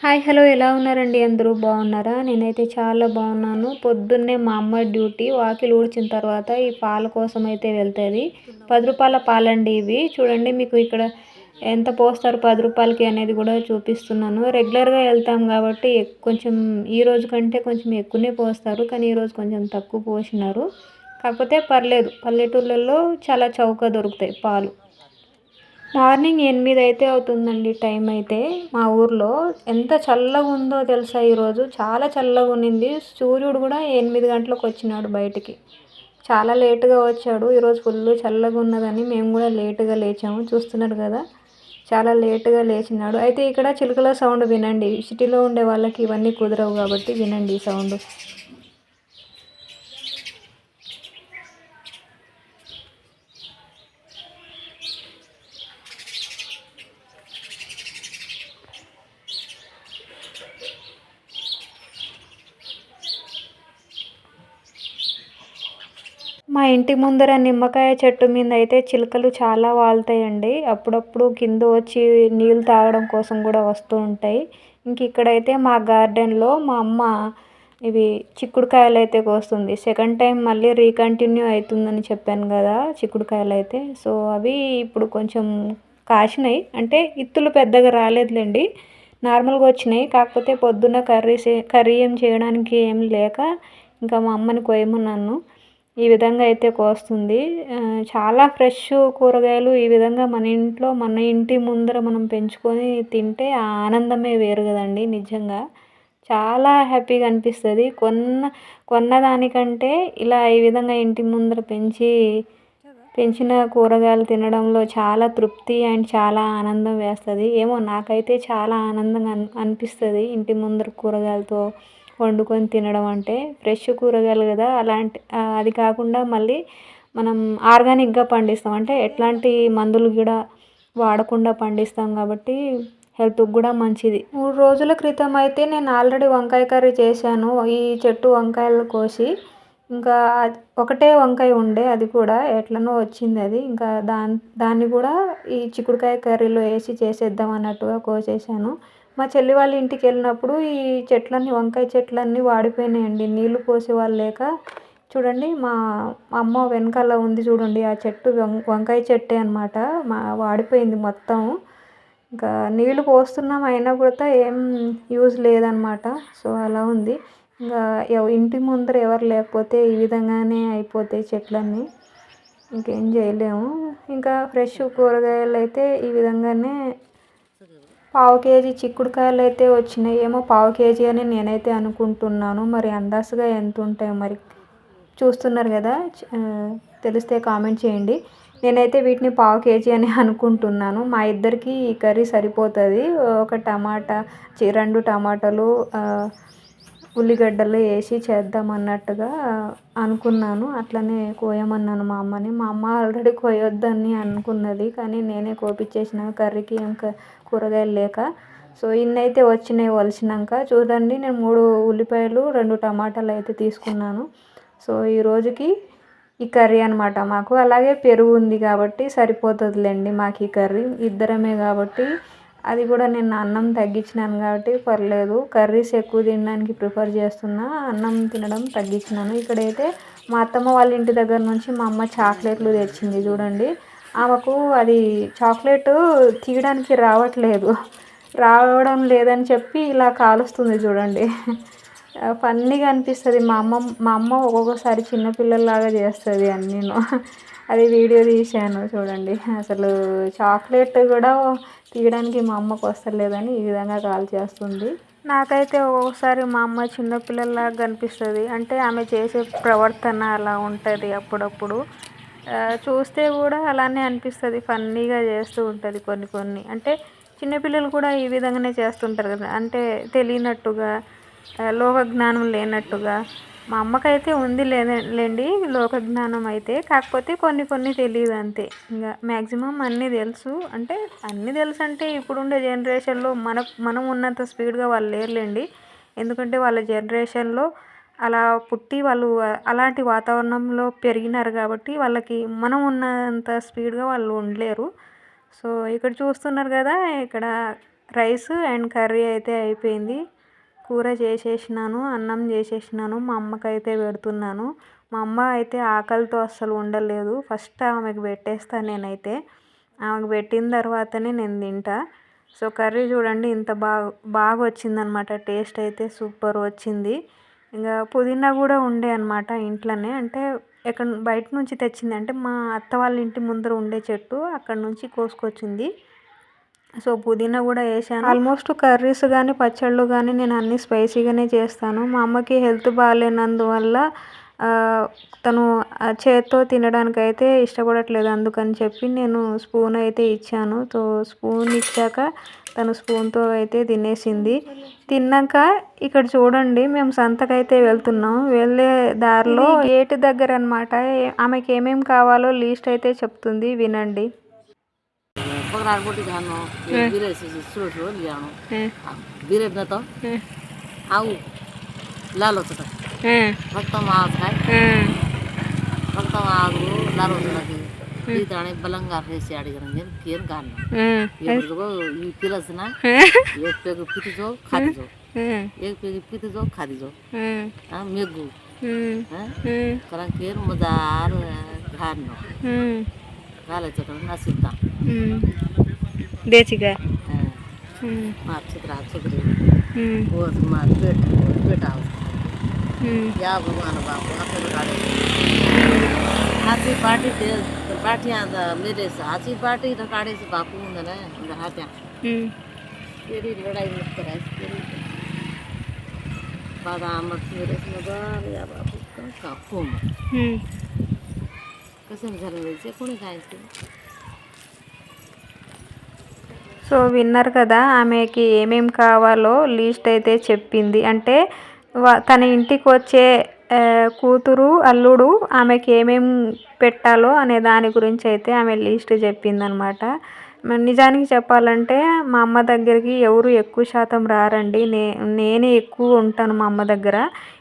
Hi! Hello! ఎలా ఉన్నారండి అందరూ బాగున్నారా? నేనైతే చాలా బాగున్నాను. పొద్దున్నే మా అమ్మ డ్యూటీ వాకిలి ఊడ్చిన తర్వాత ఈ పాల కోసం అయితే వెళ్తది. రూ. 10 పాలండి ఇవి. చూడండి మీకు ఇక్కడ ఎంత పోస్తారు రూ. 10కి అనేది కూడా చూపిస్తున్నాను. రెగ్యులర్‌గా వెళ్తాం కాబట్టి కొంచెం ఈ రోజు కంటే కొంచెం ఎక్కువనే పోస్తారు. కానీ ఈరోజు కొంచెం తక్కువ పోసినారు. కాకపోతే పర్లేదు. పల్లెటూర్లలో చాలా చౌకగా దొరుకుతాయి పాలు. మార్నింగ్ 8 అయితే అవుతుందండి టైం అయితే. మా ఊర్లో ఎంత చల్లగా ఉందో తెలుసా ఈరోజు. చాలా చల్లగా ఉన్నింది. సూర్యుడు కూడా 8 గంటలకు వచ్చినాడు బయటికి. చాలా లేట్‌గా వచ్చాడు. ఈరోజు ఫుల్లు చల్లగా ఉన్నదని మేము కూడా లేట్‌గా లేచాము. చూస్తున్నారు కదా! చాలా లేట్‌గా లేచినాడు. అయితే ఇక్కడ చిలుకల సౌండ్ వినండి. సిటీలో ఉండే వాళ్ళకి ఇవన్నీ కుదరవు కాబట్టి వినండి ఈ సౌండ్. మా ఇంటి ముందర నిమ్మకాయ చెట్టు మీద అయితే చిలుకలు చాలా వాలుతాయండి. అప్పుడప్పుడు కింద వచ్చి నీళ్ళు తాగడం కోసం కూడా వస్తూ ఉంటాయి. ఇంక ఇక్కడైతే మా గార్డెన్‌లో మా అమ్మ ఇవి చిక్కుడుకాయలు అయితే కోస్తుంది. సెకండ్ టైం మళ్ళీ రీకంటిన్యూ అవుతుందని చెప్పాను కదా! చిక్కుడుకాయలు అయితే. సో అవి ఇప్పుడు కొంచెం కాసినాయి. అంటే ఇత్తులు పెద్దగా రాలేదులెండి. నార్మల్‌గా వచ్చినాయి. కాకపోతే పొద్దున్న కర్రీ ఏం చేయడానికి ఏం లేక ఇంకా మా అమ్మని కోయమన్నాను. ఈ విధంగా అయితే కోస్తుంది. చాలా ఫ్రెష్ కూరగాయలు ఈ విధంగా మన ఇంట్లో మన ఇంటి ముందర మనం పెంచుకొని తింటే ఆ ఆనందమే వేరు కదండీ నిజంగా. చాలా హ్యాపీగా అనిపిస్తది. కొన్న దానికంటే ఇలా ఈ విధంగా ఇంటి ముందర పెంచిన కూరగాయలు తినడంలో చాలా తృప్తి అండ్ చాలా ఆనందం వేస్తది. ఏమో నాకైతే చాలా ఆనందంగా అనిపిస్తది ఇంటి ముందర కూరగాయలతో వండుకొని తినడం అంటే. ఫ్రెష్ కూరగాయలు కదా! అది కాకుండా మళ్ళీ మనం ఆర్గానిక్‌గా పండిస్తాం. అంటే ఎట్లాంటి మందులు కూడా వాడకుండా పండిస్తాం కాబట్టి హెల్త్‌కి కూడా మంచిది. 3 రోజుల క్రితం అయితే నేను ఆల్రెడీ వంకాయ కర్రీ చేశాను. ఈ చెట్టు వంకాయలు కోసి. ఇంకా ఒకటే వంకాయ ఉండే అది కూడా ఎట్లనో వచ్చిందది. ఇంకా దాన్ని కూడా ఈ చిక్కుడుకాయ కర్రీలో వేసి చేసేద్దాం అన్నట్టుగా కోసేసాను. మా చెల్లి వాళ్ళ ఇంటికెళ్ళినప్పుడు ఈ వంకాయ చెట్లన్నీ వాడిపోయినాయండి. నీళ్లు పోసేవాళ్ళు లేక. చూడండి మా అమ్మ వెనకాల ఉంది చూడండి. ఆ చెట్టు వంకాయ చెట్టే అనమాట. వాడిపోయింది మొత్తం. ఇంకా నీళ్లు పోస్తున్నాం అయినా కూడా ఏం యూజ్ లేదనమాట. సో అలా ఉంది. ఇంకా ఇంటి ముందర ఎవరు లేకపోతే ఈ విధంగానే అయిపోతాయి చెట్లన్నీ. ఇంకేం చేయలేము. ఇంకా ఫ్రెష్ కూరగాయలు అయితే ఈ విధంగానే పావు కేజీ చిక్కుడుకాయలు అయితే వచ్చినాయి. ఏమో పావు కేజీ అని నేనైతే అనుకుంటున్నాను. మరి అందాజుగా ఎంత ఉంటాయో మరి చూస్తున్నారు కదా! తెలిస్తే కామెంట్ చేయండి. నేనైతే వీటిని పావు కేజీ అని అనుకుంటున్నాను. మా ఇద్దరికి ఈ కర్రీ సరిపోతుంది. ఒక టమాటా 2 టమాటాలు ఉల్లిగడ్డలు వేసి చేద్దాం అన్నట్టుగా అనుకున్నాను. అట్లనే కోయమన్నాను మా అమ్మని. మా అమ్మ ఆల్రెడీ కోయొద్దని అనుకున్నది. కానీ నేనే కోపించేసిన కర్రీకి ఏం కూరగాయలు లేక. సో ఇన్నైతే వచ్చినాయి ఒలిచినాక. చూడండి నేను 3 ఉల్లిపాయలు 2 టమాటాలు అయితే తీసుకున్నాను. సో ఈ రోజుకి ఈ కర్రీ అనమాట మాకు. అలాగే పెరుగు ఉంది కాబట్టి సరిపోతుందిలేండి మాకు ఈ కర్రీ. ఇద్దరమే కాబట్టి అది కూడా నేను అన్నం తగ్గించినాను కాబట్టి పర్లేదు. కర్రీస్ ఎక్కువ తినడానికి ప్రిఫర్ చేస్తున్నా. అన్నం తినడం తగ్గించినాను. ఇక్కడైతే మా అత్తమ్మ వాళ్ళ ఇంటి దగ్గర నుంచి మా అమ్మ చాక్లెట్లు తెచ్చింది చూడండి. ఆమెకు అది చాక్లెట్ తీయడానికి రావడం లేదని చెప్పి ఇలా కాలుస్తుంది చూడండి. ఫన్నీగా అనిపిస్తుంది. మా అమ్మ ఒక్కొక్కసారి చిన్నపిల్లల్లాగా చేస్తుంది అన్నీను. అది వీడియో తీశాను చూడండి. అసలు చాక్లెట్ కూడా తీయడానికి మా అమ్మకు వస్తలేదని ఈ విధంగా కాల్చేస్తుంది. నాకైతే ఒక్కొక్కసారి మా అమ్మ చిన్నపిల్లల్లాగా కనిపిస్తుంది. అంటే ఆమె చేసే ప్రవర్తన అలా ఉంటుంది అప్పుడప్పుడు. చూస్తే కూడా అలానే అనిపిస్తుంది. ఫన్నీగా చేస్తూ ఉంటుంది కొన్ని. అంటే చిన్నపిల్లలు కూడా ఈ విధంగానే చేస్తుంటారు కదా! అంటే తెలియనట్టుగా, లోక జ్ఞానం లేనట్టుగా. మా అమ్మకైతే ఉంది లేండి లోక జ్ఞానం అయితే. కాకపోతే కొన్ని తెలియదు అంతే. ఇంకా మ్యాక్సిమం అన్నీ తెలుసు. అంటే అన్నీ తెలుసు అంటే ఇప్పుడుండే జనరేషన్లో మనం ఉన్నంత స్పీడ్గా వాళ్ళు లేరులేండి. ఎందుకంటే వాళ్ళ జనరేషన్లో అలా పుట్టి వాళ్ళు అలాంటి వాతావరణంలో పెరిగినారు కాబట్టి వాళ్ళకి మనం ఉన్నంత స్పీడ్గా వాళ్ళు ఉండలేరు. సో ఇక్కడ చూస్తున్నారు కదా! ఇక్కడ రైస్ అండ్ కర్రీ అయితే అయిపోయింది. కూర చేసేసినాను, అన్నం చేసేసినాను. మా అమ్మకైతే పెడుతున్నాను. మా అమ్మ అయితే ఆకలితో అస్సలు ఉండలేదు. ఫస్ట్ ఆమెకు పెట్టేస్తాను నేనైతే. ఆమెకు పెట్టిన తర్వాతనే నేను తింటా. సో కర్రీ చూడండి ఇంత బాగా వచ్చిందనమాట. టేస్ట్ అయితే సూపర్ వచ్చింది. ఇంకా పుదీనా కూడా ఉండే అనమాట ఇంట్లోనే. అంటే బయట నుంచి తెచ్చింది. అంటే మా అత్త వాళ్ళ ఇంటి ముందర ఉండే చెట్టు, అక్కడ నుంచి కోసుకొచ్చింది. సో పుదీనా కూడా వేసాను. ఆల్మోస్ట్ కర్రీస్ కానీ పచ్చళ్ళు కానీ నేను అన్నీ స్పైసీగానే చేస్తాను. మా అమ్మకి హెల్త్ బాగాలేనందువల్ల తను చేత్తో తినడానికి అయితే ఇష్టపడట్లేదు. అందుకని చెప్పి నేను స్పూన్ అయితే ఇచ్చాను. సో స్పూన్ ఇచ్చాక తను స్పూన్తో అయితే తినేసింది. తిన్నాక ఇక్కడ చూడండి మేము సంతకైతే వెళ్తున్నాం. వెళ్ళే దారిలో గేట్ దగ్గర అనమాట. ఆమెకి ఏమేమి కావాలో లిస్ట్ అయితే చెప్తుంది, వినండి. लाल होता फक्त मास है फक्त आगू लाल होता की दाणे बलंगा रेसी अडिगरंगे केर गान एबरगो ई पिलस ना एक पेग पिति जो खादी जो एक पेग पिति जो खादी जो हां मेगु करा केर मजार गान गाले तो नसीता देचिगा मार छतरा छतरी वो मार बेटा या भगवान बापू आपको गाड़े हाथी पार्टी दे पार्टियां दा मेरे से हाथी पार्टी दा गाड़े से बापू ने ना हाथ्या तेरी लड़ाई मत कराए तेरी बादाम मत मेरे से मगर या बापू का कोम कसम घर में से कोणी काय సో విన్నర్ కదా, ఆమెకి ఏమేమి కావాలో లిస్ట్ అయితే చెప్పింది. అంటే తన ఇంటికి వచ్చే కూతురు అల్లుడు ఆమెకి ఏమేమి పెట్టాలో అనే దాని గురించి అయితే ఆమె లిస్ట్ చెప్పిందనమాట. నిజానికి చెప్పాలంటే మా అమ్మ దగ్గరికి ఎవరు ఎక్కువ శాతం రారండి. నేనే ఎక్కువ ఉంటాను మా అమ్మ దగ్గర.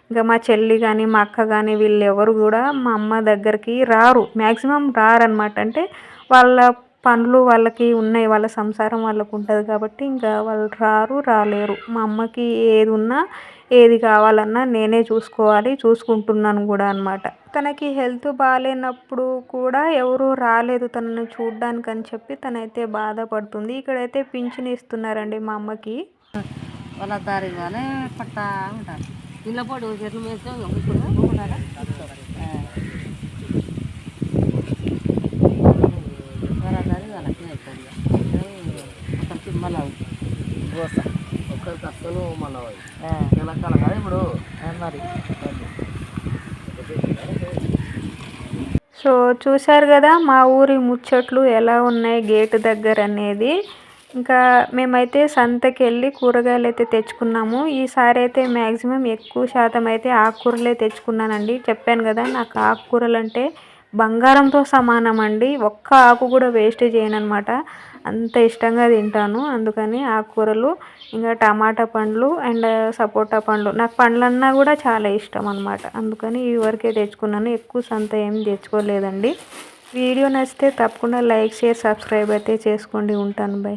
ఇంకా మా చెల్లి కానీ మా అక్క కానీ వీళ్ళు ఎవరు కూడా మా అమ్మ దగ్గరికి రారు. మ్యాక్సిమం రారనమాట. అంటే వాళ్ళ పనులు వాళ్ళకి ఉన్నాయి, వాళ్ళ సంసారం వాళ్ళకు ఉంటుంది కాబట్టి ఇంకా వాళ్ళు రాలేరు. మా అమ్మకి ఏది ఉన్నా ఏది కావాలన్నా నేనే చూసుకోవాలి, చూసుకుంటున్నాను కూడా అనమాట. తనకి హెల్త్ బాగాలేనప్పుడు కూడా ఎవరు రాలేదు తనను చూడ్డానికి అని చెప్పి తనైతే బాధపడుతుంది. ఇక్కడైతే పింఛన్ ఇస్తున్నారండి మా అమ్మకి. వాళ్ళ దారి కానీ పట్టా ఉంటారు ఇళ్ళ పాటు చెట్లు వేస్తాం మళ్ళీ దోశ ఒక్కరికి అస్సలు మళ్ళీ తెలంగాణ కదా ఇప్పుడు మరి. సో చూశారు కదా మా ఊరి ముచ్చట్లు ఎలా ఉన్నాయి గేటు దగ్గర అనేది. ఇంకా మేమైతే సంతకి వెళ్ళి కూరగాయలు అయితే తెచ్చుకున్నాము. ఈసారి అయితే మ్యాక్సిమం ఎక్కువ శాతం అయితే ఆకుకూరలే తెచ్చుకున్నానండి. చెప్పాను కదా నాకు ఆకుకూరలు అంటే బంగారంతో సమానం అండి. ఒక్క ఆకు కూడా వేస్ట్ చేయను అనమాట. అంత ఇష్టంగా తింటాను. అందుకని ఆకుకూరలు, ఇంకా టమాటా పండ్లు అండ్ సపోటా పండ్లు, నాకు పండ్లన్నా కూడా చాలా ఇష్టం అనమాట. అందుకని ఈ వరకే తెచ్చుకున్నాను. ఎక్కువ సంత ఏం తెచ్చుకోలేదండి. వీడియో నచ్చితే తప్పకుండా లైక్, షేర్, సబ్స్క్రైబ్ అయితే చేసుకోండి. ఉంటాను. బై.